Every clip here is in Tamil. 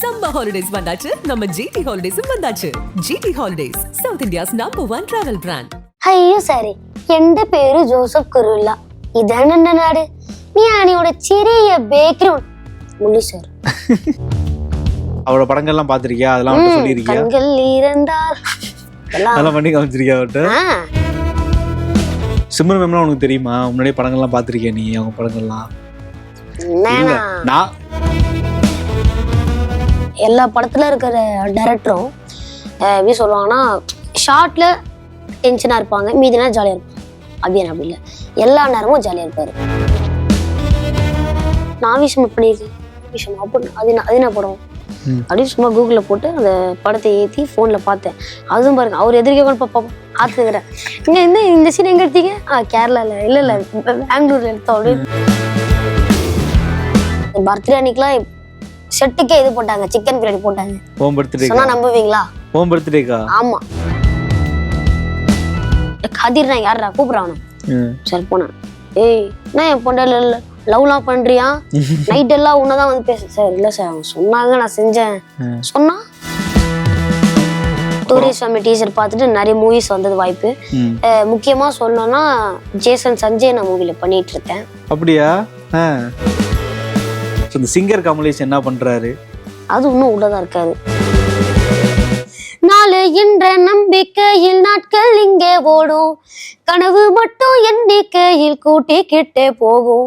சம்மர் ஹாலிடேஸ் வந்தாச்சு, நம்ம ஜிடி ஹாலிடேஸும் வந்தாச்சு. GT holidays, South India's #1 travel brand. അയ്യോ സാറേ, എന്റെ പേര് ജോസഫ് കുരുല്ല. ഇതാണ് എന്റെ നാട്. ഞാനിവിടെ ചെറിയ ബാക്ക്ഗ്രൗണ്ട് മുള്ളി സാർ. அவரோட படங்கள்லாம் பாத்திருக்கியா? அதெல்லாம் வந்து சொல்லிருக்கியா? கண்கள் இரண்டால் அதெல்லாம் பண்ணி காமிச்சிருக்கியா அவர்கிட்ட? சிம்ரன் மேம்லாம் உனக்கு தெரியுமா? முன்னாடியே படங்கள்லாம் பாத்திருக்கியா நீ அவங்க படங்கள்லாம்? நான் எல்லா படத்துல இருக்கிற டைரக்டரும் எப்படி சொல்லுவாங்கன்னா, ஷார்ட்ல டென்ஷனா இருப்பாங்க, மீதி நேரம் ஜாலியா இருப்பாங்க. அப்படின்னு அப்படி இல்லை, எல்லா நேரமும் ஜாலியா இருப்பாரு. நான் விஷயம் பண்ணியிருக்கேன் விஷயம் அப்படி அது என்ன படம் அப்படின்னு சும்மா கூகுளில் போட்டு அந்த படத்தை ஏற்றி ஃபோனில் பார்த்தேன். அதுவும் பாருங்க, அவர் எதிர்க்க பார்ப்போம் ஆத்துக்கிறேன். இங்கே இந்த சீன் எங்கே எடுத்தீங்க? கேரளாவில். இல்லை பெங்களூர்ல எடுத்தோம் அப்படின்னு. பர்த்டே அன்னைக்கெல்லாம் செட்டுக்கே இது போட்டாங்க, சிக்கன் பிரியாணி போட்டாங்க. ஓம் பர்த்டே சொன்னா நம்புவீங்களா? ஓம் பர்த்டேக்கா? ஆமா. கதிர் நான் யாரா கூப்பிடுறான் சரி போனேன். ஏய் நான் என் பொண்டால லவ்லாம் பண்றியா? நைட் எல்லாம் உன்னதான் வந்து பேச. சார் இல்ல சார் அவங்க சொன்னாங்க, நான் செஞ்சேன் சொன்னா. டூரிஸ்ட் ஃபேமிலி டீச்சர் பார்த்துட்டு நிறைய மூவிஸ் வந்தது வாய்ப்பு. முக்கியமா சொல்லணும்னா ஜேசன் சஞ்சய் நான் மூவில பண்ணிட்டு இருக்கேன். அப்படியா? இந்த சிங்கர் கமலேஷ் என்ன பண்றாரு? அது இன்னும் உள்ளதான் இருக்காது. நாளை என்ற நம்பிக்கையில் நாட்கள் இங்கே ஓடும், கனவு மட்டும் எண்ணிக்கையில் கூட்டிக்கிட்டே போகும்,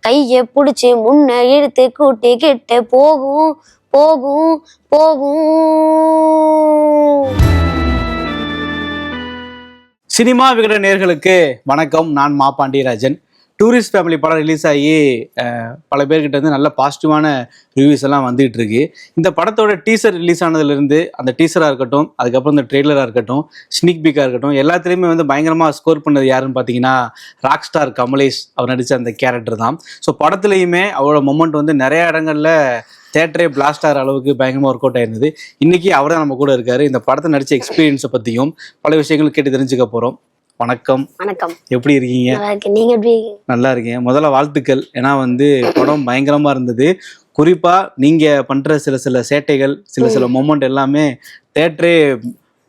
கையை பிடிச்சி முன்ன இழுத்து கூட்டிக்கிட்டே போகும் போகும் போகும். சினிமா விகட நேயர்களுக்கு வணக்கம். நான் மா பாண்டியராஜன். டூரிஸ்ட் ஃபேமிலி படம் ரிலீஸ் ஆகி பல பேர்கிட்ட இருந்து நல்ல பாசிட்டிவான ரிவ்யூஸ் எல்லாம் வந்துகிட்டு இருக்கு. இந்த படத்தோட டீசர் ரிலீஸ் ஆனதுலேருந்து, அந்த டீசராக இருக்கட்டும், அதுக்கப்புறம் இந்த ட்ரெய்லராக இருக்கட்டும், ஸ்னிக் பீக்காக இருக்கட்டும், எல்லாத்துலேயுமே வந்து பயங்கரமாக ஸ்கோர் பண்ணது யாருன்னு பார்த்தீங்கன்னா ராக் ஸ்டார் கமலேஷ் அவர் நடித்த அந்த கேரக்டர் தான். ஸோ படத்துலையுமே அவரோட மொமெண்ட் வந்து நிறைய இடங்களில் தேட்டரே பிளாஸ்ட் ஆகிற அளவுக்கு பயங்கரமாக ஒர்க் அவுட் ஆயிருந்தது. இன்றைக்கி அவர் தான் நம்ம கூட இருக்காரு. இந்த படத்தை நடித்த எக்ஸ்பீரியன்ஸை பற்றியும் பல விஷயங்கள் கேட்டு தெரிஞ்சுக்க போகிறோம். வணக்கம். வணக்கம். எப்படி இருக்கீங்க? நீங்க எப்படி? நல்லா இருக்கேன். முதல்ல வாழ்த்துக்கள். ஏன்னா வந்து படம் பயங்கரமா இருந்தது. குறிப்பா நீங்க பண்ற சில சேட்டைகள், சில மொமெண்ட் எல்லாமே தேட்டரே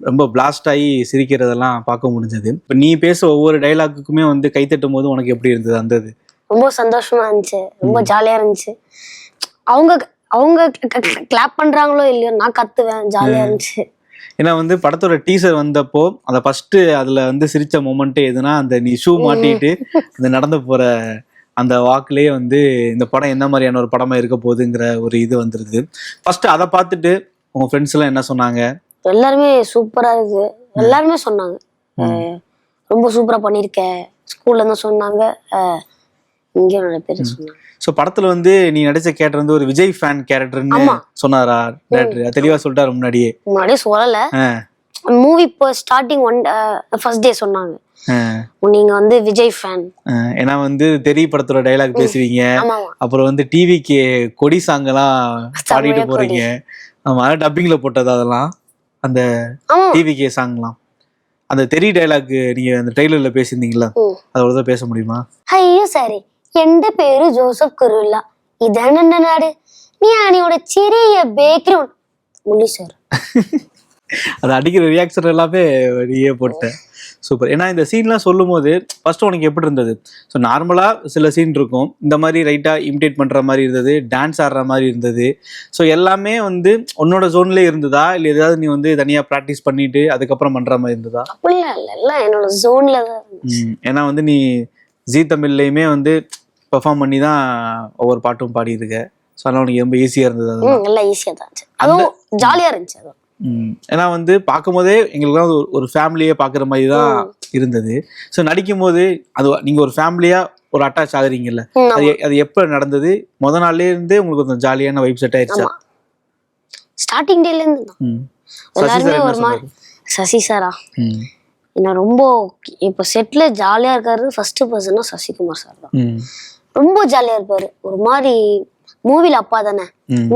ரொம்ப பிளாஸ்ட் ஆகி சிரிக்கிறதெல்லாம் பார்க்க முடிஞ்சது. இப்போ நீ பேச ஒவ்வொரு டைலாக்குக்குமே வந்து கைத்தட்டும் போது உனக்கு எப்படி இருந்தது? அந்த ரொம்ப சந்தோஷமா இருந்துச்சு, ரொம்ப ஜாலியா இருந்துச்சு. அவங்க கிளாப் பண்றாங்களோ இல்லையோ நான் கத்துவேன், ஜாலியா இருந்துச்சு. ஏன்னா வந்து படத்தோட டீசர் வந்தப்போ அந்த ஃபர்ஸ்ட் அதுல வந்து சிரிச்ச மொமெண்ட்டே எதுனா, அந்த நீ ஷூ மாட்டிட்டு அந்த நடந்து போற அந்த வாக்குலயே வந்து இந்த படம் என்ன மாதிரியான ஒரு படமா இருக்க போகுதுங்கிற ஒரு இது வந்துருது. ஃபர்ஸ்ட் அதை பார்த்துட்டு உங்க ஃப்ரெண்ட்ஸ் எல்லாம் என்ன சொன்னாங்க? எல்லாருமே சூப்பரா இருக்கு, எல்லாருமே சொன்னாங்க ரொம்ப சூப்பரா பண்ணிருக்க. ஸ்கூல்ல தான் சொன்னாங்க, இங்கே நிறைய பேர் சொன்னாங்க. ஸோ படத்துல வந்து நீ நடிச்ச கேரக்டர் வந்து ஒரு விஜய் ஃபேன் கேரக்டர்னு சொன்னாரா டேரக்டர்? தெளிவா சொல்லிட்டாரு. முன்னாடியே சொல்லல. மூவி இப்போ ஸ்டார்டிங் ஃபர்ஸ்ட் டே சொன்னாங்க நீங்க வந்து விஜய் ஃபேன். ஏன்னா வந்து தெரிய படத்தோட டைலாக் பேசுவீங்க, அப்புறம் வந்து டிவிக்கு கொடி சாங் எல்லாம் பாடிட்டு போறீங்க. ஆமா, டப்பிங்ல போட்டது அதெல்லாம், அந்த டிவிகே சாங்லாம். அந்த தெரிய டைலாக் நீங்க அந்த ட்ரெய்லர்ல பேசியிருந்தீங்களா, அதோட பேச முடியுமா? ஐயோ சாரி, എന്റെ പേര് ജോസഫ് കുരുല്ല. ഇതാണ് എന്റെ നാട്. ഞാനിവിടെ ചെറിയ ബാക്ക്ഗ്രൗണ്ട് മുള്ളി സാർ. அது அடிக்கிற ரியாக்ஷன் எல்லாமே வெளியே போட்டேன். சூப்பர். ஏன்னா இந்த சீன்லாம் சொல்லும் போது ஃபர்ஸ்ட் உனக்கு எப்படி இருந்தது? ஸோ நார்மலாக சில சீன் இருக்கும், இந்த மாதிரி ரைட்டாக இமிடேட் பண்ணுற மாதிரி இருந்தது, டான்ஸ் ஆடுற மாதிரி இருந்தது. ஸோ எல்லாமே வந்து உன்னோட ஜோன்லேயே இருந்ததா, இல்லை ஏதாவது நீ வந்து தனியாக ப்ராக்டிஸ் பண்ணிட்டு அதுக்கப்புறம் பண்ணுற மாதிரி இருந்ததா? அப்படிலாம் இல்லை, எல்லாம் என்னோட ஜோன்ல தான். ஏன்னா வந்து நீ ஜீ தமிழ்லையுமே வந்து பெர்ஃபார்ம் பண்ணி தான் ஒவ்வொரு பாட்டும் பாடி இருக்க. ஸோ அதெல்லாம் உனக்கு ரொம்ப ஈஸியாக இருந்தது? நல்லா ஈஸியாக தான் இருந்துச்சு, அதுவும் ஜாலியாக இருந்துச்சு. அதுவும் ஏன்னா வந்து பார்க்கும் போதே எங்களுக்கு ஒரு ஃபேமிலியே பார்க்குற மாதிரி தான் இருந்தது. ஸோ நடிக்கும் போது அது நீங்க ஒரு ஃபேமிலியா ஒரு அட்டாச் ஆகுறீங்கல்ல, அது எப்போ நடந்தது? முத நாள்ல இருந்தே உங்களுக்கு கொஞ்சம் ஜாலியான வைப் செட் ஆயிடுச்சா? ஸ்டார்டிங் டேல இருந்து எல்லாருமே ஒரு மாதிரி. சசி சாரா என்ன ரொம்ப இப்போ செட்ல ஜாலியா இருக்காரு. ஃபர்ஸ்ட் பர்சனா சசிகுமார் சார் தான். ரொம்ப ஜாலியா இருப்பாரு, ஒரு மாதிரி மூவில அப்பா தானே,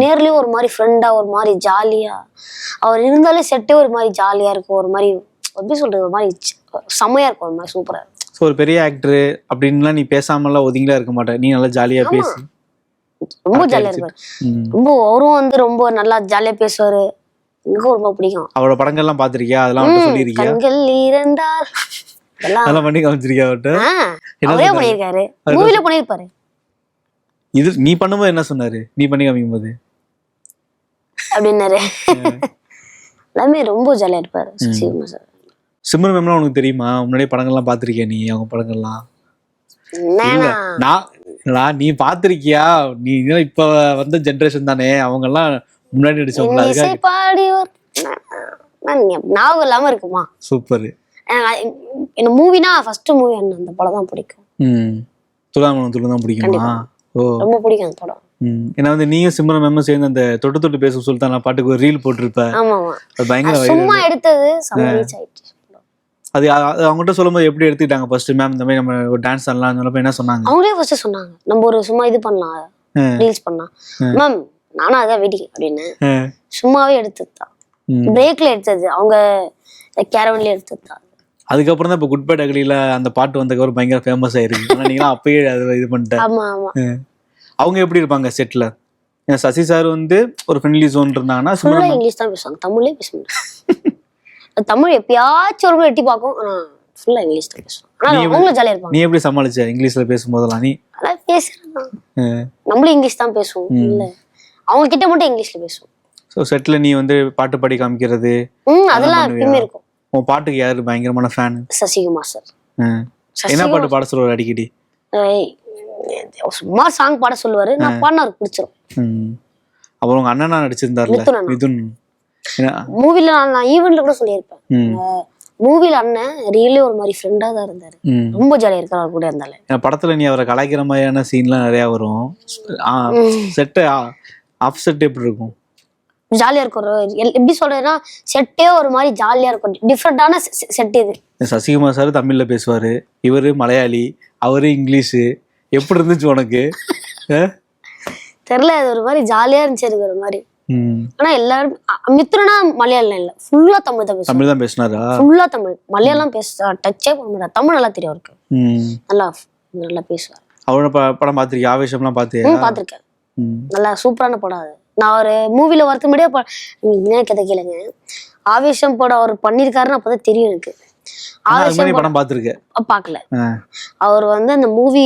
நேர்லயும் ஒரு மாதிரி ஃப்ரெண்டா, ஒரு மாதிரி ஜாலியா. அவர் இருந்தாலே செட்டே ஒரு மாதிரி ஜாலியா இருக்கும், ஒரு மாதிரி எப்படி சொல்றது, ஒரு மாதிரி செம்மையா இருக்கும், ஒரு மாதிரி சூப்பரா இருக்கும். ஒரு பெரிய ஆக்டர் அப்படின்லாம் நீ பேசாமலாம் ஒதுங்கிலாம் இருக்க மாட்டேன், நீ நல்லா ஜாலியா பேசி ரொம்ப ஜாலியா இருப்பாரு. ரொம்ப அவரும் வந்து ரொம்ப நல்லா ஜாலியா பேசுவாரு. எனக்கும் ரொம்ப பிடிக்கும். அவரோட படங்கள்லாம் பாத்திருக்கியா? அதெல்லாம் அவர்கிட்ட சொல்லியிருக்கியா? கண்கள் இரண்டால் அதெல்லாம் பண்ணி காமிச்சிருக்கியா அவர்கிட்ட? அவரே பண்ணியிருக்காரு, மூவில பண்ணியிருப்பாரு. இது நீ பண்ணும்போது என்ன சொன்னாரு? நீ பண்ணி காமிக்கும் போது அப்படின்னாரு. எல்லாமே ரொம்ப ஜாலியா இருப்பாரு சசிகுமார் சார். சிம்ரன் மேம்லாம் உனக்கு தெரியுமா? முன்னாடியே படங்கள்லாம் பாத்திருக்கியா நீ? அவங்க படங்கள்லாம் நீ பாத்திருக்கியா? நீ இப்ப வந்த ஜெனரேஷன் தானே, அவங்க எல்லாம் முன்னாடி நடிச்சவங்களா? ஞாபகம் இல்லாம இருக்குமா? சூப்பர். என்ன மூவினா ஃபர்ஸ்ட் மூவி அந்த படம் தான் பிடிக்கும். துலாமணம் துளு தான் பிடிக்குமா? ஓ, ரொம்ப பிடிக்கும் அந்த படம். ஏன்னா வந்து நீயும் சிம்ரன் மேமும் சேர்ந்து அந்த தொட்டு தொட்டு பேசும் சுல்தான் பாட்டுக்கு ஒரு ரீல் போட்டிருப்ப. ஆமா, பயங்கர சும்மா எடுத்தது செம ரீச் ஆயிடுச்சு. அது அவங்ககிட்ட சொல்லும்போது எப்படி எடுத்துக்கிட்டாங்க? ஃபர்ஸ்ட் மேம் இந்த மாதிரி நம்ம ஒரு டான்ஸ் ஆடலாம் சொன்னப்ப என்ன சொன்னாங்க? அவங்களே ஃபர்ஸ்ட் சொன்னாங்க நம்ம ஒரு சும்மா இது பண்ணலாம், ரீல்ஸ் பண்ணலாம் மேம். நானும் அதான் வெயிட்டிங் அப்படின்னு சும்மாவே எடுத்ததுதான். பிரேக்ல எடுத்தது, அவங்க கேரவன்ல எடுத்ததுதான். அதுக்கப்புறம் தான் இப்ப குட் பை டக்லில அந்த பாட்டு வந்ததுக்கப்புறம் பயங்கர ஃபேமஸ் ஆயிருக்கு. ஆனா நீங்க அப்பயே அது இது பண்ணிட்டேன். ஆமா ஆமா. அவங்க எப்படி இருப்பாங்க செட்ல? சசி சார் வந்து ஒரு ஃப்ரெண்ட்லி ஜோன் இருந்தாங்கன்னா ஃபுல்லா இங்கிலீஷ் தான் பேசுவாங்க, தமிழ்லே பேச மாட்டாங்க. தமிழ் எப்பயாச்சும் ஒரு எட்டி பார்க்கும், ஃபுல்லா இங்கிலீஷ் தான் பேசுவாங்க. ஆனா அவங்களும் ஜாலியா இருப்பாங்க. நீ எப்படி சமாளிச்ச இங்கிலீஷ்ல பேசும்போதெல்லாம்? நீ அதான் பேசுறேன், நம்மளும் இங்கிலீஷ் தான் பேசுவோம். இல்ல அவங்க கிட்ட மட்டும் இங்கிலீஷ்ல பேசுவோம். சோ செட்ல நீ வந்து பாட்டு பாடி காமிக்கிறது அதெல்லாம் எப்பவுமே இருக்கும். உன் பாட்டுக்கு யாரு பயங்கரமான ஃபேன்? சசிகுமார் சார். என்ன பாட்டு பாட சொல்லுவாரு அடிக்கடி? சும்மா சாங் பாட சொல்லுவாரு, நான் பாடினா அவருக்கு பிடிச்சிரும். அப்புறம் உங்க அண்ணனா நடிச்சிருந்தாருல மிதுன், மூவில நான் ஈவென்ட்ல கூட சொல்லியிருப்பேன். மூவில அண்ணன் ரியலி ஒரு மாதிரி ஃப்ரெண்டா தான் இருந்தாரு, ரொம்ப ஜாலியா இருக்காரு அவர் கூட இருந்தாலே. படத்துல நீ அவரை கலாய்க்கிற மாதிரியான சீன்லாம் நிறைய வரும். செட் ஆஃப் செட் எப்படி இருக்கும்? ஜாலியா இருக்கும். எப்படி சொல்றதுன்னா செட்டே ஒரு மாதிரி ஜாலியா இருக்கும், டிஃப்ரெண்டான செட் இது. சசிகுமார் சார் தமிழ்ல பேசுவாரு, இவரு மலையாளி, அவரு இங்கிலீஷு. எப்படி இருந்துச்சு உனக்கு? தெரியல, அது ஒரு மாதிரி ஜாலியா இருந்துச்சு எனக்கு ஒரு மாதிரி. ஆனா எல்லாரும் மித்ரனா மலையாளம் இல்ல, ஃபுல்லா தமிழ் தான் பேசுவாங்க. தமிழ் தான் பேசினாரா? ஃபுல்லா தமிழ், மலையாளம் பேச டச்சே பண்ண மாட்டார். தமிழ் நல்லா தெரியும் அவருக்கு, நல்லா நல்லா பேசுவார். அவரோட படம் பாத்திருக்கேன், ஆவேசம்லாம் பாத்தியா? பாத்திருக்கேன், நல்லா சூப்பரான படம் அது. நான் ஒரு மூவில வரதுக்கு முன்னாடியே கதை கேளுங்க, ஆவேசம் படம் அவர் பண்ணிருக்காருன்னு அப்பதான் தெரியும் எனக்கு. ஆவேசம் படம் பாத்திருக்கேன், பாக்கல. அவர் வந்து அந்த மூவி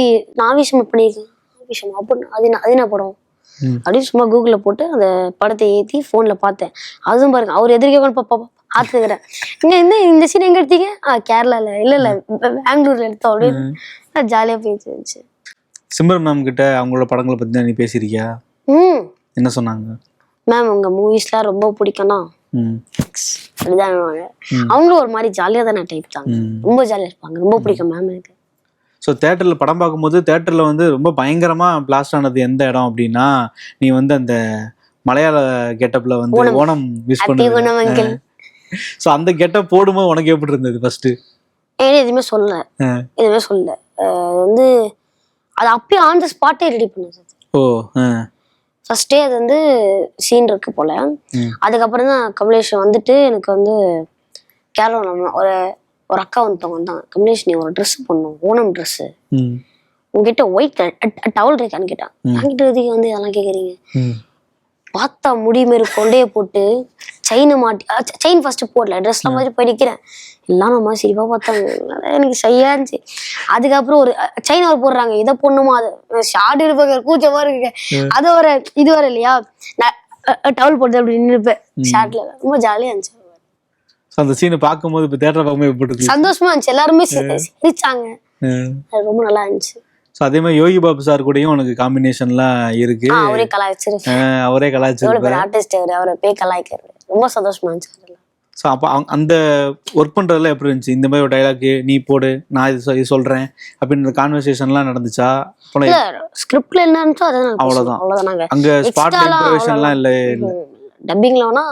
ஆவேசம் பண்ணிருக்கேன், ஆவேசம் அப்படின்னு அது என்ன படம் அப்படின்னு சும்மா கூகுள்ல போட்டு அந்த படத்தை ஏத்தி போன்ல பார்த்தேன். அதுவும் பாருங்க, அவர் எதிர்க்க ஆத்துக்கிறேன், இங்க இந்த சீன் எங்க எடுத்தீங்க? கேரளால இல்ல பெங்களூர்ல எடுத்தோம் அப்படின்னு ஜாலியா பேசிருந்துச்சு. சிம்ரன் மேம் கிட்ட அவங்களோட படங்களை பத்தி நீ பேசிருக்கியா? என்ன சொன்னாங்க? மேம் உங்க மூவிஸ்லாம் ரொம்ப பிடிக்கணும் அப்படிதான். அவங்களும் ஒரு மாதிரி ஜாலியா தானே டைப் தான், ரொம்ப ஜாலியா இருப்பாங்க, ரொம்ப பிடிக்கும் மேம் எனக்கு. ஸோ தேட்டர்ல படம் பார்க்கும்போது தேட்டர்ல வந்து ரொம்ப பயங்கரமா பிளாஸ்ட் ஆனது எந்த இடம் அப்படின்னா, நீ வந்து அந்த மலையாள கெட்டப்ல வந்து ஓணம் விஷ் பண்ணுவ. ஸோ அந்த கெட்டப் போடும்போது உனக்கு எப்படி இருந்தது ஃபர்ஸ்ட்? எதுவுமே சொல்ல வந்து அது அப்படியே ஆன் த ஸ்பாட்டே ரெடி பண்ணது. ஓ, ஃபர்ஸ்டே அது வந்து சீன் இருக்கு போல. அதுக்கப்புறம் தான் கமலேஷ் வந்துட்டு எனக்கு வந்து கேரளா ஒரு அக்கா வந்தாங்க, கமலேஷ் நீ ஒரு ட்ரெஸ் பண்ணும், ஓணம் ட்ரெஸ் உங்ககிட்ட ஒயிட் டவல் இருக்கான்னு கேட்டான். என்கிட்ட எதுக்கு வந்து இதெல்லாம் கேக்குறீங்க? பார்த்தா முடி மாரி கொண்டையை போட்டு செயின் மாட்டி, செயின் ஃபர்ஸ்ட் போடல, ட்ரெஸ்லாம் மாதிரி போய் நிற்கிறேன். எல்லாம் நம்ம சிரிப்பா பார்த்தாங்க, எனக்கு சரியா இருந்துச்சு. அதுக்கப்புறம் ஒரு செயின் அவர் போடுறாங்க, இதை பொண்ணுமா அது ஷார்ட் இருப்பாங்க, கூச்சமா இருக்கு, அது ஒரு இது வர இல்லையா, டவல் போட்டு அப்படி நின்றுப்பேன் ஷார்ட்ல, ரொம்ப ஜாலியா இருந்துச்சு. அந்த சீனை பார்க்கும்போது இப்ப தியேட்டர்ல பார்க்கும்போது எப்படி சந்தோஷமா இருந்துச்சு, எல்லாருமே சிரிச்சாங்க, ரொம்ப நல்லா இருந்துச்சு. அதே மாதிரி யோகி பாபு சார் கூடயும் உனக்கு காம்பினேஷன்லாம் இருக்கு, அவரே கலாய்ச்சிருப்பாரு, ஆர்டிஸ்ட் அவரை போய் கலாய்க்கிறது ரொம்ப சந்தோஷமா இருந்துச்சு. ஸோ அப்போ அந்த ஒர்க் பண்றதுல எப்படி இருந்துச்சு? இந்த மாதிரி ஒரு டைலாக் நீ போடு, நான் இது சொல்றேன் அப்படின்ற கான்வர்சேஷன்லாம் நடந்துச்சா? ஸ்கிரிப்ட்ல என்ன இருந்துச்சோ அவ்வளவுதான், அங்க ஸ்பாட் இன்ஃபர்மேஷன்லாம் இல்ல. டப்பிங்ல வேணா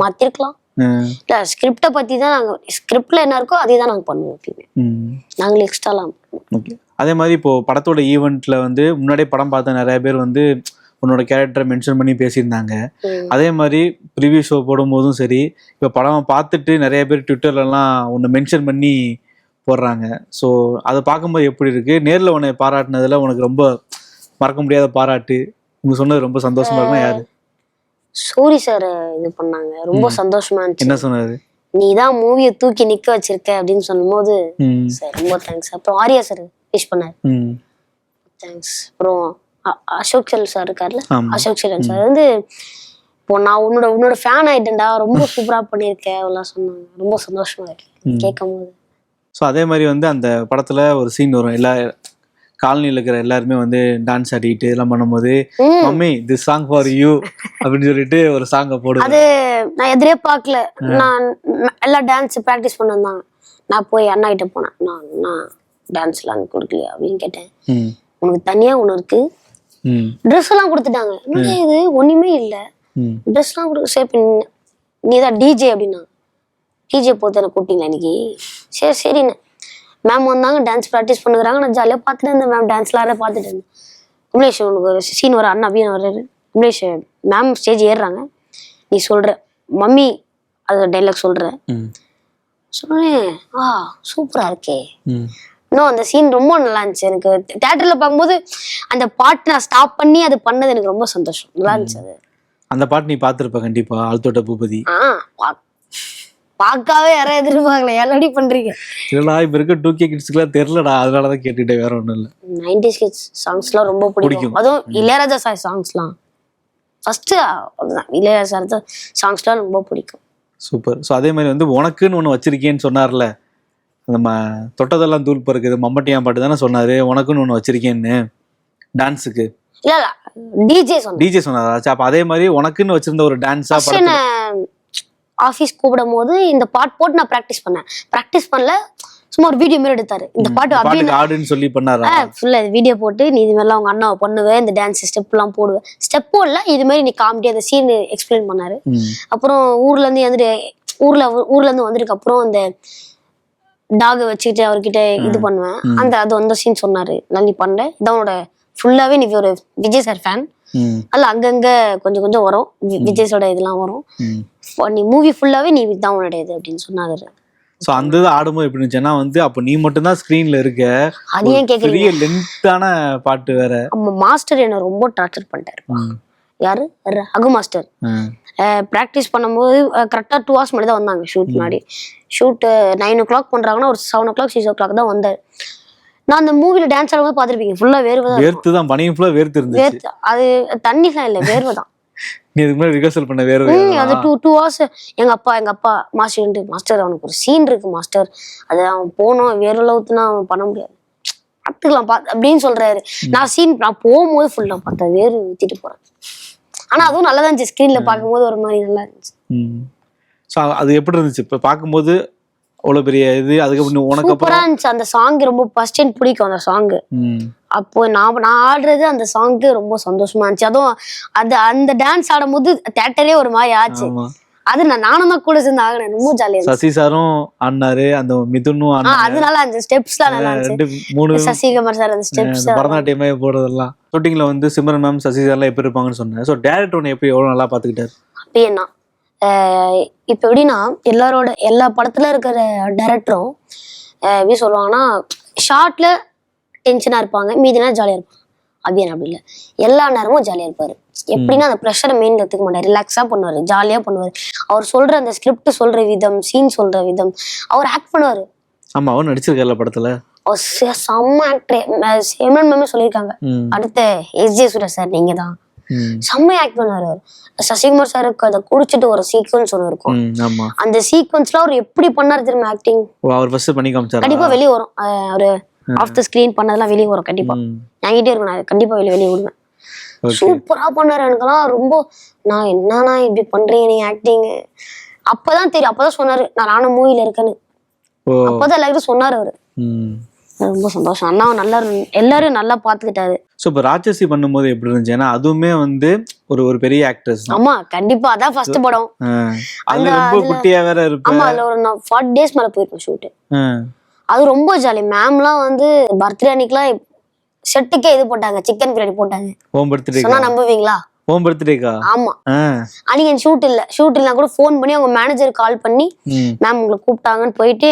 மாத்திருக்கலாம், இல்ல ஸ்கிரிப்ட பத்தி தான் நாங்க ஸ்கிரிப்ட்ல என்ன இருக்கோ அதே தான் நாங்க பண்ணுவோம், நாங்களே எக்ஸ்ட்ராலாம். அதே மாதிரி இப்போ படத்தோட ஈவெண்ட்ல வந்து முன்னாடியே படம் பார்த்த நிறைய பேர் வந்து உன்னோட கேரக்டரை மென்ஷன் பண்ணி பேசியிருந்தாங்க. அதே மாதிரி ப்ரிவியூ ஷோ போடும்போதும் சரி, இப்போ படம் பார்த்துட்டு நிறைய பேர் ட்விட்டர்லலாம் உன்னை மென்ஷன் பண்ணி போடுறாங்க. ஸோ அதை பார்க்கும்போது எப்படி இருக்கு? நேரில் உன்னை பாராட்டினதுல உனக்கு ரொம்ப மறக்க முடியாத பாராட்டு இவங்க சொன்னது ரொம்ப சந்தோஷமா இருக்குன்னா யாரு? சூரி சார் இது பண்ணாங்க, ரொம்ப சந்தோஷமா இருந்துச்சு. என்ன சொன்னாரு? நீ தான் மூவியை தூக்கி நிக்க வச்சிருக்க அப்படின்னு சொல்லும்போது சார் ரொம்ப தேங்க்ஸ். அப்புறம் ஆர்யா சார் விஷ் பண்ணாரு, தேங்க்ஸ். அப்புறம் அசோக் செல் சார் இருக்காருல்ல, அசோக் செல்லன் சார் வந்து இப்போ நான் உன்னோட ஃபேன் ஆயிட்டேன்டா, ரொம்ப சூப்பரா பண்ணியிருக்கேன் அதெல்லாம் சொன்னாங்க. ரொம்ப சந்தோஷமா இருக்கு கேட்கும் போது. ஸோ அதே மாதிரி வந்து அந்த படத்துல ஒரு சீன் வரும், எல்லா காலனியில் இருக்கிற எல்லாருமே வந்து டான்ஸ் ஆடிட்டு எல்லாம் பண்ணும்போது mummy this song for you அப்படின்னு சொல்லிட்டு ஒரு சாங்கை போடுவேன். அது நான் எதிரே பார்க்கல. நான் எல்லா டான்ஸ் ப்ராக்டிஸ் பண்ணிருந்தாங்க. நான் போய் அண்ணா கிட்ட போனேன், நான் டான்ஸ்லாம் கொடுக்கலையா அப்படின்னு கேட்டேன். உனக்கு தனியா ஒன்று இருக்கு, ட்ரெஸ் எல்லாம் கொடுத்துட்டாங்க. இது ஒண்ணுமே இல்லை, ட்ரெஸ் எல்லாம் கொடுக்க சேப் நீ தான் டிஜே அப்படின்னா. டிஜே போட்டு எனக்கு கூப்பிட்டீங்களா இன்னைக்கு? சரி சரிண்ணே. மேம் வந்தாங்க, டான்ஸ் ப்ராக்டிஸ் பண்ணுறாங்க. நான் ஜாலியாக பார்த்துட்டு இருந்தேன், மேம் டான்ஸ்லாம் பார்த்துட்டு இருந்தேன். குமலேஷ் உனக்கு ஒரு சீன் வர அண்ணா அபியன் வர்றாரு. குமலேஷ் மேம் ஸ்டேஜ் ஏறுறாங்க, நீ சொல்கிற மம்மி அது டைலாக் சொல்கிற சொன்னேன். சூப்பராக இருக்கே. இன்னும் அந்த சீன் ரொம்ப நல்லா இருந்துச்சு. எனக்கு தியேட்டரில் பார்க்கும்போது அந்த பாட்டு நான் ஸ்டாப் பண்ணி அது பண்ணது எனக்கு ரொம்ப சந்தோஷம், நல்லா இருந்துச்சு. அது அந்த பாட்டு நீ பார்த்துருப்ப கண்டிப்பா, ஆழ்த்தோட்ட பூபதி. பார்க்காவே யாரும் எதிர்பார்க்கல, எல்லாடி பண்றீங்க. இல்லடா இப்ப இருக்க 2K கிட்ஸ்க்குலாம் தெரியலடா, அதனாலதான் கேட்டுட்டே, வேற ஒண்ணும் இல்ல. 90s கிட்ஸ் சாங்ஸ்லாம் ரொம்ப பிடிக்கும். அதுவும் இளையராஜா சாங்ஸ்லாம் ஃபர்ஸ்ட் இளையராஜா சாங்ஸ்லாம் ரொம்ப பிடிக்கும். சூப்பர். ஸோ அதே மாதிரி வந்து உனக்குன்னு ஒன்று வச்சிருக்கேன்னு சொன்னார்ல, நம்ம தொட்டதெல்லாம் தூள் பறக்குது மம்மட்டியா பாட்டு தானே சொன்னாரு, உனக்குன்னு ஒன்று வச்சிருக்கேன்னு டான்ஸுக்கு. இல்ல டிஜே சொன்னாரா? அப்ப அதே மாதிரி உனக்குன்னு வச்சிருந்த ஒரு டான்ஸா ஆஃபீஸ் கூப்பிடும் போது இந்த பாட்டு போட்டு நான் ப்ராக்டிஸ் பண்ணல, சும்மா ஒரு வீடியோ மாதிரி எடுத்தாரு. இந்த பாட்டு ஆடுன்னு சொல்லி பண்ணாரா? ஃபுல்லா வீடியோ போட்டு நீ இது மாதிரிலாம் உங்க அண்ணாவை பண்ணுவேன், இந்த டான்ஸ் ஸ்டெப் எல்லாம் போடுவேன், ஸ்டெப்பும் இல்ல இது மாதிரி நீ காமெடி அந்த சீன் எக்ஸ்பிளைன் பண்ணாரு. அப்புறம் ஊர்ல இருந்து வந்ததுக்கு அப்புறம் அந்த டாக வச்சுக்கிட்டு அவர்கிட்ட இது பண்ணுவேன், அந்த சீன் சொன்னாரு. நான் நீ பண்ணல, இதோட ஃபுல்லாவே நீ ஒரு விஜய் சார் ஃபேன், அல்ல அங்கங்க கொஞ்சம் கொஞ்சம் வரும் விஜய்ஸோட இதெல்லாம் வரும், நீ மூவி ஃபுல்லாவே நீ தான் உன்னுடையது அப்படின்னு சொன்னாரு. சோ அந்த ஆடும்போது எப்படி இருந்துச்சுன்னா வந்து அப்ப நீ மட்டும் தான் ஸ்கிரீன்ல இருக்க, அது ஏன் கேக்குறீங்க, லென்த்தான பாட்டு வேற. மாஸ்டர் என்ன ரொம்ப டார்ச்சர் பண்ணிட்டாரு. யாரு? ரகு மாஸ்டர். ப்ராக்டிஸ் பண்ணும்போது கரெக்டா 2 hours முன்னாடி தான் வந்தாங்க. ஷூட் முன்னாடி, ஷூட் 9 o'clock பண்றாங்கன்னா ஒரு 7 o'clock 6 o'clock தான் வந்தாரு. நான் அந்த மூவில டான்ஸ் ஆடும்போது பாத்திருப்பீங்க, ஃபுல்லா வேர்வை தான், பனியும் ஃபுல்லா வேர்த்து இருந்துச்சு. அது தண்ணிலாம் இல்ல, வேர்வை தான். நீ இதுக்கு முன்னாடி ரிஹர்சல் பண்ண வேர்வை அது 2 hours. எங்க அப்பா மாஸ்டர் அவனுக்கு ஒரு சீன் இருக்கு மாஸ்டர், அது அவன் போனோம் வேர்வை ஊத்துனா அவன் பண்ண முடியாது, பார்த்துக்கலாம் அப்படின்னு சொல்றாரு. நான் போகும்போது ஃபுல்லா பார்த்தேன், வேர்வை ஊத்திட்டு போறேன். ஆனா அதுவும் நல்லா தான் இருந்துச்சு, ஸ்கிரீன்ல பார்க்கும்போது ஒரு மாதிரி நல்லா இருந்துச்சு. அது எப்படி இருந்துச்சு இப்ப பார்க்கும்போது? அவ்வளவு பெரிய இது, அதுக்கப்புறம் உனக்கு சூப்பரா இருந்துச்சு. அந்த சாங் ரொம்ப ஃபர்ஸ்ட் டைம் பிடிக்கும் அந்த சாங். அப்போ நான் ஆடுறது அந்த சாங்க்கு ரொம்ப சந்தோஷமா இருந்துச்சு. அதுவும் அந்த டான்ஸ் ஆடும்போது தியேட்டரே ஒரு மாதிரி ஆச்சு. அது நானும் தான் கூட சேர்ந்து ஆகினேன், ரொம்ப ஜாலியா இருந்துச்சு. சசி சாரும் ஆடினாரு, அந்த மிதுனும் ஆடினாரு. அதனால அந்த ஸ்டெப்ஸ்லாம் நல்லா இருந்துச்சு. சசிகுமார் சார் அந்த ஸ்டெப்ஸ் பரதநாட்டியமே போடுறதெல்லாம். ஷூட்டிங்ல வந்து சிம்ரன் மேம் சசி சார்லாம் எப்படி இருப்பாங்கன்னு சொன்னேன். ஸோ டேரக்டர் ஒன்று எப்படி எவ்வளவு நல்லா பாத்துக்கிட்டாரு அப்படின்னா, இப்ப எப்படின்னா எல்லா படத்துல இருக்கிற டைரக்டரும் எப்படி சொல்லுவாங்கன்னா ஷார்ட்ல டென்ஷனா இருப்பாங்க, மீதி நேரம் ஜாலியா இருப்பாங்க. அப்படியே அப்படி இல்லை, எல்லா நேரமும் ஜாலியா இருப்பாரு. எப்படின்னா அந்த ப்ரெஷரை மெயின் எடுத்துக்க மாட்டாரு, ரிலாக்ஸா பண்ணுவாரு, ஜாலியா பண்ணுவாரு. அவர் சொல்ற அந்த ஸ்கிரிப்ட் சொல்ற விதம், சீன் சொல்ற விதம், அவர் ஆக்ட் பண்ணுவாரு. ஆமா, அவர் நடிச்சிருக்காரு படத்துல, செம்ம ஆக்டர். சிம்ரன் மேமே சொல்லியிருக்காங்க, அடுத்த எஸ்.ஜே. சூர்யா சார் நீங்க தான், செம்மையா ஆக்ட் பண்ணுவாரு. சசிகுமார் சாருக்கு அதை குடிச்சிட்டு ஒரு சீக்வன்ஸ் ஒன்று இருக்கும், அந்த சீக்வன்ஸ்ல அவர் எப்படி பண்ணாரு தெரியுமா ஆக்டிங்? அவர் ஃபர்ஸ்ட் பண்ணி காமிச்சாரு, கண்டிப்பா வெளியே வரும். அவரு ஆஃப் த ஸ்கிரீன் பண்ணதெல்லாம் வெளியே வரும், கண்டிப்பா என்கிட்டே இருக்கும், நான் கண்டிப்பா வெளியே விடுவேன். சூப்பரா பண்ணாரு. எனக்கெல்லாம் ரொம்ப நான் என்னன்னா இப்படி பண்றீங்க நீங்க ஆக்டிங், அப்பதான் தெரியும். அப்பதான் சொன்னாரு நானும் மூவில இருக்கேன்னு, அப்பதான் எல்லாரும் சொன்னாரு அவரு. ரொம்ப சந்தோஷம். அண்ணா நல்லா எல்லாரும் நல்லா பாத்துக்கிட்டாரு. சோ இப்ப ராட்சசி பண்ணும்போது எப்படி இருந்துச்சு? ஏன்னா அதுவுமே வந்து ஒரு பெரிய ஆக்ட்ரஸ். ஆமா கண்டிப்பா, அதான் ஃபர்ஸ்ட் படம். அதுல ரொம்ப குட்டியா வேற இருப்பேன். ஆமா, அதுல ஒரு 40 days மேல போயிருக்கோம் ஷூட். அது ரொம்ப ஜாலி. மேம்லாம் வந்து பர்த்டே அன்னைக்குலாம் செட்டுக்கே இது போட்டாங்க, சிக்கன் பிரியாணி போட்டாங்க. ஹோம் பர்த்டே சொன்னா நம்புவீங்களா? ஹோம் பர்த்டேக்கா? ஆமா. அன்னைக்கு ஷூட் இல்ல கூட ஃபோன் பண்ணி அவங்க மேனேஜர் கால் பண்ணி மேம் உங்களை கூப்பிட்டாங்கன்னு போயிட்டு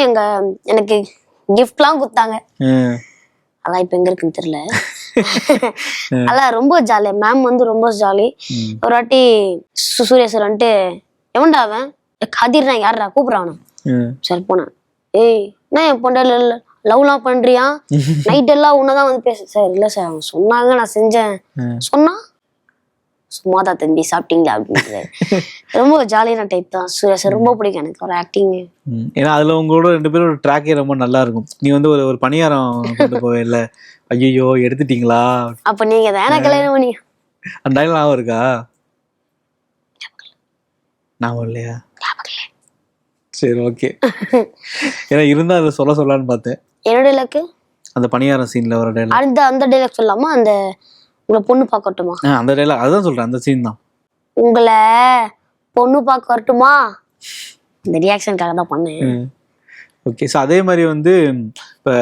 எனக்கு கிஃப்ட்லாம் கொடுத்தாங்க. அதான் இப்ப எங்க இருக்குன்னு தெரியல. அதான் ரொம்ப ஜாலி. மேம் வந்து ரொம்ப ஜாலி. ஒரு வாட்டி சூர்யா சார் வந்துட்டு எவன்டா அவன் கதிர்னா யாரா கூப்பிடுறான் சார் போனேன். ஏய் என்ன என் பொண்டால லவ்லாம் பண்றியா நைட் எல்லாம் உன்னதான் வந்து பேச சார். இல்ல சார் அவங்க சொன்னாங்க நான் செஞ்சேன். சொன்னா சும்மாதான் தம்பி சாப்பிட்டீங்களா அப்படின்னு. ரொம்ப ஜாலியான டைப் தான் சூர்யா சார். ரொம்ப பிடிக்கும் எனக்கு ஒரு ஆக்டிங். ஏன்னா அதுல உங்களோட 2 பேரும் ட்ராக்கே ரொம்ப நல்லா இருக்கும். நீ வந்து ஒரு பணியாரம் கொண்டு போவேல, ஐயோ எடுத்துட்டீங்களா அப்ப நீங்க தானே கல்யாணம் பண்ணி அந்த டைலாக் ஞாபகம் இருக்கா? ஞாபகம் இல்லையா? சரி ஓகே. ஏன்னா இருந்தா அதை சொல்லலான்னு பார்த்தேன். என்னோட இலக்கு அந்த பணியாரம் சீன்ல வர டைலாக். அந்த டைலாக் சொல்லாமா? அந்த உங்களை பொண்ணு பார்க்க வரட்டுமா? அந்த டைலாக் அதுதான் சொல்றேன். அந்த சீன் தான். உங்களை பொண்ணு பார்க்க வரட்டுமா? இந்த ரியாக்ஷனுக்காக தான் பண்ணேன். ஓகே. ஸோ அதே மாதிரி வந்து இப்போ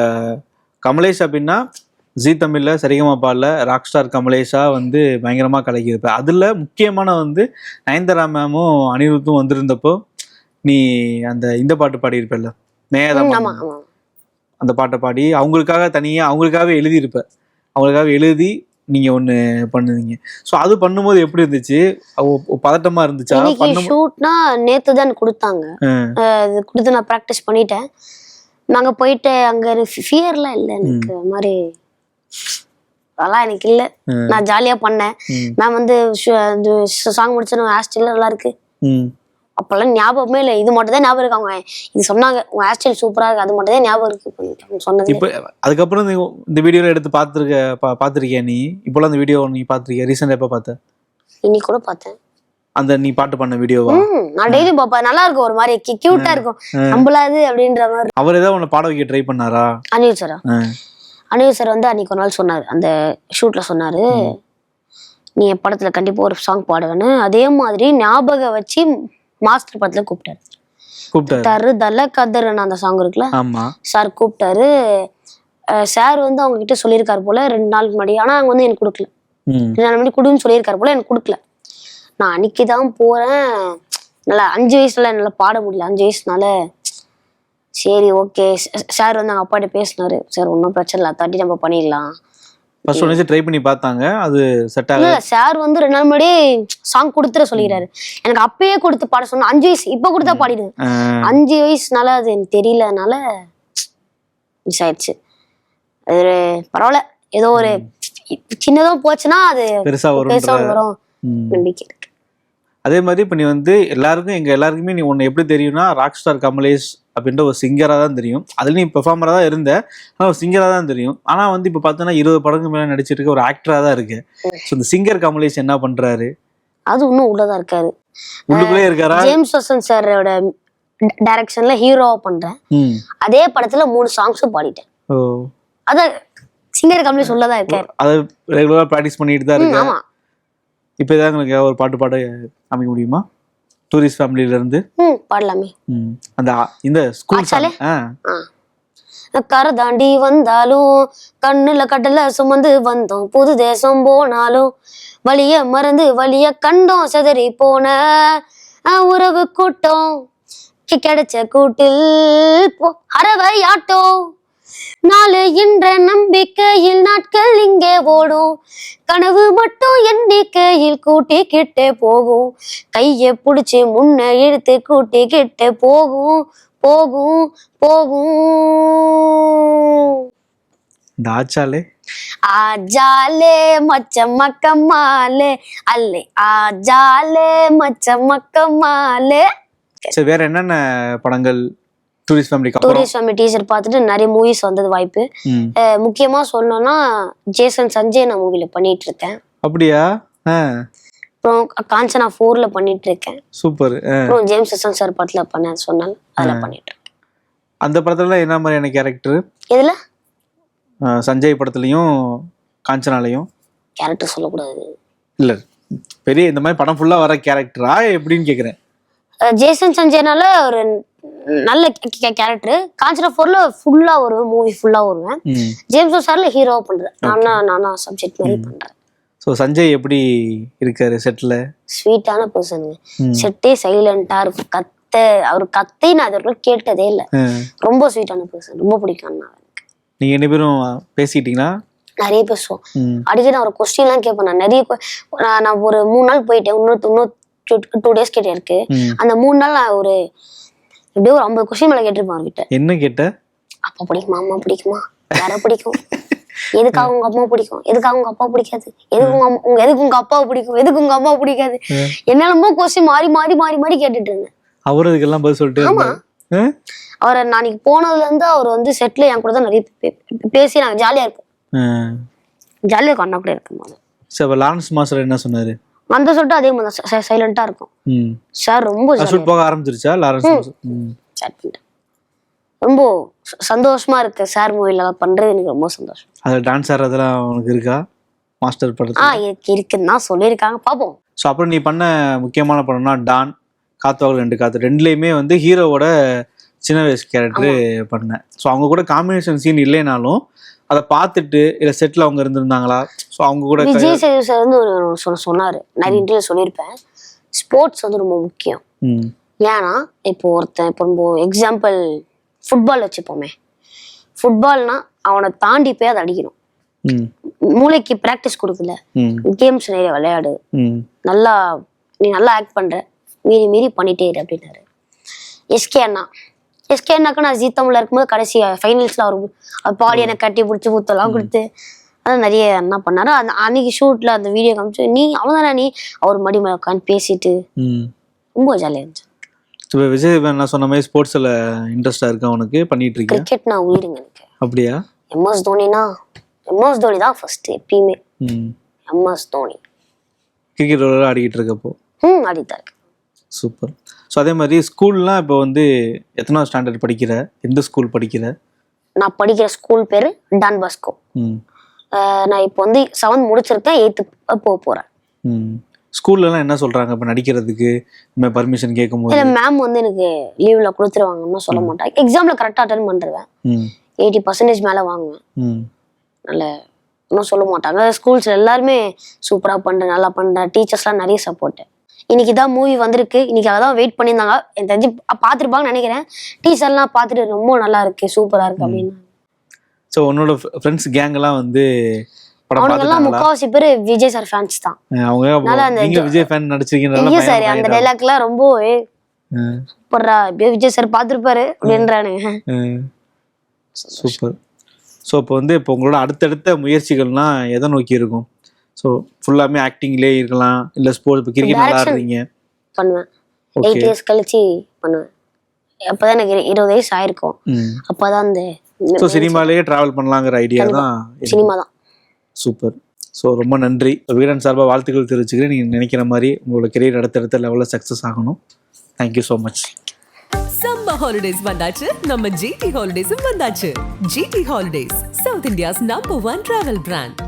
கமலேஷ் அப்படின்னா ஜீ தமிழ்ல சரிகமாபால ராக் ஸ்டார் கமலேஷா வந்து பயங்கரமா கலக்கியிருப்ப. அதுல முக்கியமான வந்து நயன்தாரா மேமும் அனிருத்தும் வந்திருந்தப்போ நீ அந்த இந்த பாட்டு பாடியிருப்பல்ல, மேகதம். அந்த பாட்டை பாடி அவங்களுக்காகவே எழுதியிருப்ப. அவங்களுக்காக எழுதி நீங்க ஒண்ணு பண்ணுவீங்க. ஸோ அது பண்ணும்போது எப்படி இருந்துச்சு? பதட்டமா இருந்துச்சா? ஷூட்னா நேத்து தான் கொடுத்தாங்க. அது கொடுத்து நான் ப்ராக்டிஸ் பண்ணிட்டேன். நாங்க போயிட்டு அங்க ஃபியர்லாம் இல்லை எனக்கு. மாதிரி அதெல்லாம் எனக்கு இல்லை. நான் ஜாலியா பண்ணேன். மேம் வந்து சாங் முடிச்சோம் ஹேர்ஸ்டைல் நல்லா இருக்கு அப்பெல்லாம் ஞாபகமே இல்லை. இது மட்டும் தான் ஞாபகம் இருக்கு. அவங்க இது சொன்னாங்க உங்க ஹேர்ஸ்டைல் சூப்பரா இருக்கு, அது மட்டும் தான் ஞாபகம் இருக்கு சொன்னது. இப்போ அதுக்கப்புறம் இந்த வீடியோல எடுத்து பாத்திருக்கியா நீ? இப்போலாம் அந்த வீடியோ நீ பாத்திருக்கியா? ரீசெண்டா எப்ப பார்த்த? இன்னைக்கு கூட பார்த்தேன். அந்த நீ பாட்டு பண்ண வீடியோவா? நான் டெய்லி பாப்பேன். நல்லா இருக்கும். ஒரு மாதிரி கியூட்டா இருக்கும். நம்பலாது அப்படின்ற மாதிரி. அவர் ஏதாவது உன்னை பாட வைக்க ட்ரை பண்ணாரா? அனில் சாரா? அனில் சார் வந்து அன்னைக்கு ஒரு நாள் சொன்னாரு, அந்த ஷூட்ல சொன்னாரு, நீ என் படத்துல கண்டிப்பா ஒரு சாங் பாடுவேன்னு. அதே மாதிரி ஞாபகம் வச்சு மாஸ்டர் படத்துல கூப்பிட்டாரு. தல கதர்ன்னு அந்த சாங் இருக்குல்ல, சார் கூப்பிட்டாரு. சார் வந்து அவங்க கிட்ட சொல்லியிருக்காரு போல 2 நாளுக்கு முன்னாடி. ஆனா அவங்க வந்து எனக்கு கொடுக்கல. 2 நாள் முன்னாடி கொடுன்னு சொல்லியிருக்காரு போல, எனக்கு கொடுக்கல. நான் அன்னைக்குதான் போறேன். நல்லா 5 வயசுல என்னால பாட முடியல. 5 வயசுனால சரி ஓகே. சார் வந்து அவங்க அப்பாட்ட பேசினாரு. சார் ஒன்றும் பிரச்சனை இல்லை, தட்டி நம்ம பண்ணிடலாம். ட்ரை பண்ணி பார்த்தாங்க, அது செட் ஆகல. சார் வந்து 2 நாள் முன்னாடி சாங் கொடுத்துட சொல்லிடுறாரு. எனக்கு அப்பயே கொடுத்து பாட சொன்னா 5 வயசு. இப்ப கொடுத்தா பாடிடுவேன். 5 வயசுனால அது எனக்கு தெரியலனால மிஸ் ஆயிடுச்சு. அது பரவாயில்ல, ஏதோ ஒரு சின்னதும் போச்சுன்னா அது பெருசா வரும் நம்பிக்கை இருக்கு. அதே மாதிரி இப்போ நீ வந்து எல்லாருக்குமே நீ உன்னை எப்படி தெரியும்னா ராக் ஸ்டார் கமலேஷ் அப்படின்ற ஒரு சிங்கராக தான் தெரியும். அதில் நீ பெர்ஃபார்மராக தான் இருந்த, ஆனால் ஒரு சிங்கராக தான் தெரியும். ஆனால் வந்து இப்போ பார்த்தோன்னா 20 படங்கள் மேலே நடிச்சிட்டு இருக்க ஒரு ஆக்டராக தான் இருக்கு. ஸோ இந்த சிங்கர் கமலேஷ் என்ன பண்றாரு? அது இன்னும் உள்ளதான் இருக்காரு. உள்ளுக்குள்ளே இருக்காரா? ஜேம்ஸ் வசந்த் சாரோட டைரக்ஷன்ல ஹீரோவா பண்றேன். அதே படத்துல 3 சாங்ஸும் பாடிட்டேன். அத சிங்கர் கமலேஷ் உள்ளதான் இருக்காரு. அதை ரெகுலரா ப்ராக்டிஸ் பண்ணிட்டு தான் இருக்கு. ஆமா. இப்போ ஏதாவது உங்களுக்கு ஒரு பாட்டு பாட அமைக்க முடியுமா? டூரிஸ்ட் ஃபேமிலில இருந்து பாடலாமே. அந்த இந்த ஸ்கூல் சாங். கரை தாண்டி வந்தாலும் கண்ணுல கடல சுமந்து வந்தோம், புது தேசம் போனாலும் வழிய மறந்து வழிய கண்டோம், செதறி போன உறவு கூட்டம் கிடைச்ச கூட்டில் அறவை ஆட்டோம், நாளு என்ற நம்பிக்கையில் நாட்கள் இங்கே ஓடும், கனவு மட்டும் எண்ணிக்கையில் கூட்டிக்கிட்டே போகும், கையை பிடிச்சி முன்ன இழுத்து கூட்டிக்கிட்டே போகும் போகும் போகும். ஆஜாலே மச்ச மக்கமாலே அல்லே ஆஜாலே மச்ச மக்கமாலே. சரி, வேற என்னென்ன படங்கள் டூரிஸ்ட் ஃபேமிலி டீசர் பார்த்துட்டு நிறைய மூவிஸ் வந்தது வாய்ப்பு. முக்கியமா சொல்லணும்னா ஜேசன் சஞ்சய் நான் மூவில பண்ணிட்டு இருக்கேன். அப்படியா? அப்புறம் காஞ்சனா 4ல பண்ணிட்டு இருக்கேன். சூப்பர். அப்புறம் ஜேம்ஸ் வசந்த் சார் படத்துல பண்ண சொன்னால அதுல பண்ணிட்டு இருக்கேன். அந்த படத்துல என்ன மாதிரியான கேரக்டர்? எதுல? சஞ்சய் படத்துலயும் காஞ்சனாலையும் கேரக்டர் சொல்லக்கூடாது. இல்ல, பெரிய இந்த மாதிரி படம் ஃபுல்லா வர கேரக்டரா எப்படின்னு கேக்குறேன். ஜேசன் சஞ்சய்னால ஒரு நல்ல கேரக்டர். காஞ்சனா 4ல ஃபுல்லா வருவேன், மூவி ஃபுல்லா வருவேன். ஜேம்ஸ் சார்ல ஹீரோவா பண்றேன். நானா சப்ஜெக்ட் மாதிரி பண்றேன். சோ சஞ்சய் எப்படி இருக்காரு செட்ல? ஸ்வீட்டான பர்சனுங்க. செட்டே சைலண்டா இருக்கும். அவர் கத்தை நான் அது கேட்டதே இல்ல. ரொம்ப ஸ்வீட்டான பர்சன், ரொம்ப பிடிக்கும். நீங்க 2 பேரும் பேசிட்டீங்களா? நிறைய பேசுவோம். அடிக்கடி நான் ஒரு கொஸ்டின்லாம் கேட்பேன். நான் நிறைய நான் ஒரு 3 நாள் போயிட்டேன். இன்னும் 2 days கிட்ட இருக்கு. அந்த 3 நாள் நான் ஒரு எப்படியோ ஒரு 50 கொஸ்டின் மேல கேட்டிருப்பேன் அவர்கிட்ட. என்ன கேட்ட? அப்பா பிடிக்குமா, அம்மா பிடிக்குமா, யாரை பிடிக்கும், எதுக்காக உங்க அம்மா பிடிக்கும், எதுக்காக உங்க அப்பா பிடிக்காது, எதுக்கு உங்க அப்பாவை பிடிக்கும், எதுக்கு உங்க அம்மா பிடிக்காது, என்னென்னமோ கொஸ்டின் மாறி மாறி மாறி மாறி கேட்டுட்டு இருந்தேன். அவரு இதுக்கெல்லாம் பதில் சொல்லிட்டு. ஆமா, அவரை நான் போனதுல இருந்து அவர் வந்து செட்ல என் கூட தான் நிறைய பேசி நாங்க ஜாலியா இருப்போம். ஜாலியா இருக்கும் அண்ணா கூட இருக்கும்போது. சார் லாரன்ஸ் மாஸ்டர் என்ன சொன்னாரு? அந்த சொல்லிட்டு அதே மாதிரி சைலண்டா இருக்கும் சார். ரொம்ப ஷூட் போக ஆரம்பிச்சிருச்சா லாரன்ஸ்? ரொம்ப சந்தோஷமா இருக்கு சார் மூவில பண்றது. எனக்கு ரொம்ப சந்தோஷம். அது டான்ஸ் ஆடுறதெல்லாம் உனக்கு இருக்கா மாஸ்டர் படத்துல? இருக்குன்னு தான் சொல்லியிருக்காங்க, பாப்போம். ஸோ அப்புறம் நீ பண்ண முக்கியமான படம்னா டான், காத்துவாக 2 காத்து, ரெண்டுலேயுமே வந்து ஹீரோவோட சின்ன வயசு கேரக்டர் பண்ணேன். ஸோ அவங்க கூட காம்பினேஷன் சீன் இல்லைனாலும் அதை பார்த்துட்டு இல்லை செட்டில் அவங்க இருந்திருந்தாங்களா? ஸோ அவங்க கூட விஜய் சேது சார் வந்து சொன்னாரு, நிறைய இன்டர்வியூ சொல்லியிருப்பேன், ஸ்போர்ட்ஸ் வந்து ரொம்ப முக்கியம். ஏன்னா இப்போ இப்போ எக்ஸாம்பிள் ஃபுட்பால் வச்சுப்போமே, ஃபுட்பால்னா அவனை தாண்டி போய் அதை அடிக்கணும். மூளைக்கு பிராக்டிஸ் கொடுக்கல, கேம்ஸ் நிறைய விளையாடு, நீ நல்லா ஆக்ட் பண்ற, மீறி மீறி பண்ணிட்டே இரு அப்படின்னாரு. எஸ்கே அண்ணாக்கு நான் ஜீ தமிழ்ல இருக்கும்போது கடைசி ஃபைனல்ஸ்ல அவர் பாடி எனக்கு கட்டி பிடிச்சி புத்தெல்லாம் கொடுத்து அதான் நிறைய என்ன பண்ணாரு. அந்த அன்னைக்கு ஷூட்ல அந்த வீடியோ காமிச்சு, நீ அவன் நீ அவர் மடி மேல உட்காந்து பேசிட்டு ரொம்ப ஜாலியா இருந்துச்சு. இப்போ விஜய் என்ன சொன்ன மாதிரி ஸ்போர்ட்ஸ்ல இன்ட்ரெஸ்டா இருக்கு அவனுக்கு, பண்ணிட்டு இருக்கேன். கிரிக்கெட் நான் உயிருங்க எனக்கு. அப்படியா? எம்எஸ் தோனி தான் ஃபர்ஸ்ட் எப்பயுமே. எம்எஸ் தோனி கிரிக்கெட் ஆடிக்கிட்டு இருக்கப்போ ஆடிட்டு இருக்கு. சூப்பர். ஸோ அதே மாதிரி ஸ்கூல்லாம் இப்போ வந்து எத்தனாவது ஸ்டாண்டர்ட் படிக்கிற, எந்த ஸ்கூல் படிக்கிற? நான் படிக்கிற ஸ்கூல் பேரு டான் பாஸ்கோ. நான் இப்போ வந்து 7th முடிச்சிருக்கேன், 8th போக போறேன். ஸ்கூல்லலாம் என்ன சொல்றாங்க இப்போ நடிக்கிறதுக்கு பர்மிஷன் கேட்கும்போது? இல்லை, மேம் வந்து எனக்கு லீவ்ல கொடுத்துருவாங்கன்னு சொல்ல மாட்டாங்க. எக்ஸாம்ல கரெக்டாக அட்டென்ட் பண்ணுறேன், 80% மேலே வாங்குவேன். நல்ல இன்னும் சொல்ல மாட்டாங்க. ஸ்கூல்ஸ்ல எல்லாருமே சூப்பரா பண்றேன், நல்லா பண்றேன், டீச்சர்ஸ்லாம் நிறைய சப்போர்ட். இன்னைக்கு தான் மூவி வந்திருக்கு, இன்னைக்கு அதான் வெயிட் பண்ணியிருந்தாங்க. எனக்கு தெரிஞ்சு பார்த்துருப்பாங்கன்னு நினைக்கிறேன். டீச்சர்லாம் பார்த்துட்டு ரொம்ப நல்லா இருக்கு, சூப்பரா இருக்கு அப்படின்னு. ஸோ உன்னோட ஃப்ரெண்ட்ஸ் கேங் எல்லாம் வந்து அவனுங்கெல்லாம் முக்காவாசி பேர் விஜய் சார் ஃபேன்ஸ் தான். அவங்க விஜய் ஃபேன் நடிச்சிருக்கீங்க சார். அந்த டைலாக்லாம் ரொம்ப சூப்பரா, விஜய் சார் பார்த்துருப்பாரு அப்படின்றானுங்க. சூப்பர். ஸோ இப்போ வந்து இப்போ உங்களோட அடுத்தடுத்த முயற்சிகள்லாம் எதை நோக்கி இருக்கும்? ஸோ ஃபுல்லாமே ஆக்டிங்லேயே இருக்கலாம், இல்லை ஸ்போர்ட்ஸ், இப்போ கிரிக்கெட் விளையாடுறீங்க? பண்ணுவேன், 8 years கழிச்சு பண்ணுவேன். அப்போதான் எனக்கு 20 வயசு ஆயிருக்கும். அப்போதான் அந்த ஸோ சினிமாலேயே ட்ராவல் பண்ணலாங்கிற ஐடியா தான். சினிமா தான். சூப்பர். ஸோ ரொம்ப நன்றி. வீரன் சார்பாக வாழ்த்துக்கள் தெரிவிச்சுக்கிறேன். நீங்கள் நினைக்கிற மாதிரி உங்களோட கெரியர் அடுத்தடுத்த லெவலில் சக்ஸஸ் ஆகணும். Thank you so much. Summer holidays வந்தாச்சு, நம்ம ஜிடி ஹாலிடேஸும் வந்தாச்சு. GT holidays, South India's number 1 travel brand.